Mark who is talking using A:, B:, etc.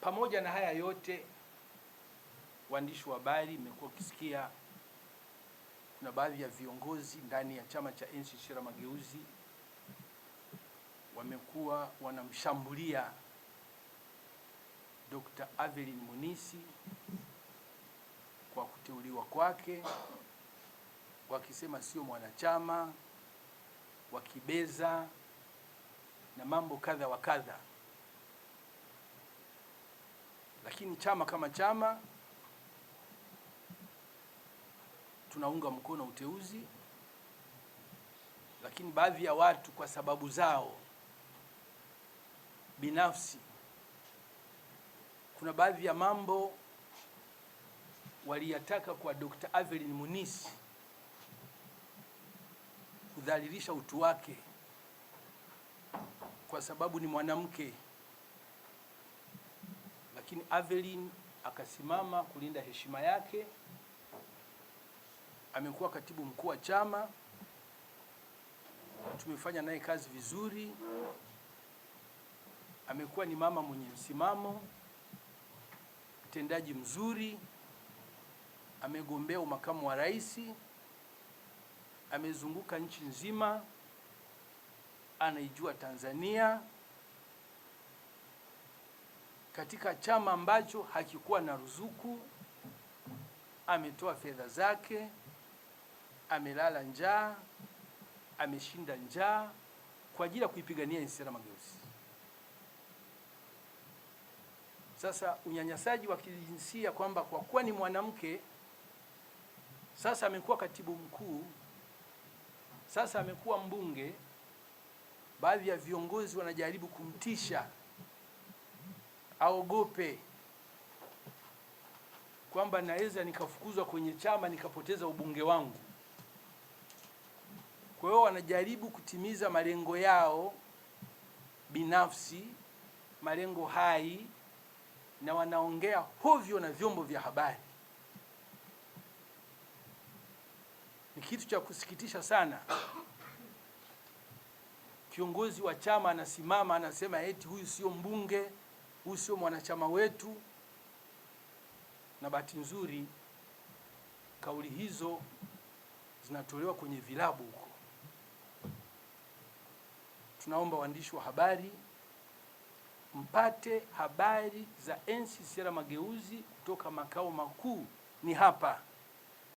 A: Pamoja na haya yote, waandishi wa habari, mmekuwa ukisikia kuna baadhi ya viongozi ndani ya chama cha NCCR Mageuzi wamekuwa wanamshambulia Dr. Avelin Munisi kwa kuteuliwa kwake, wakisema sio mwanachama, wakibeza na mambo kadha wa kadha. Lakini chama kama chama tunaunga mkono uteuzi, lakini baadhi ya watu kwa sababu zao binafsi, kuna baadhi ya mambo waliyataka kwa Dr. Avelin Munisi kudhalilisha utu wake kwa sababu ni mwanamke, lakini Avelin akasimama kulinda heshima yake. Amekuwa katibu mkuu wa chama, tumefanya naye kazi vizuri. Amekuwa ni mama mwenye msimamo, mtendaji mzuri, amegombea umakamu wa rais, amezunguka nchi nzima, anaijua Tanzania, katika chama ambacho hakikuwa na ruzuku, ametoa fedha zake, amelala njaa, ameshinda njaa kwa ajili ya kuipigania NCCR Mageuzi. Sasa unyanyasaji wa kijinsia kwamba kwa kuwa ni mwanamke sasa amekuwa katibu mkuu, sasa amekuwa mbunge, baadhi ya viongozi wanajaribu kumtisha aogope kwamba naweza nikafukuzwa kwenye chama nikapoteza ubunge wangu. Kwa hiyo wanajaribu kutimiza malengo yao binafsi, malengo hai, na wanaongea hovyo na vyombo vya habari. Ni kitu cha kusikitisha sana. Kiongozi wa chama anasimama anasema eti huyu sio mbunge, huyu sio mwanachama wetu, na bahati nzuri kauli hizo zinatolewa kwenye vilabu huko. Tunaomba waandishi wa habari mpate habari za NCCR Mageuzi kutoka makao makuu ni hapa.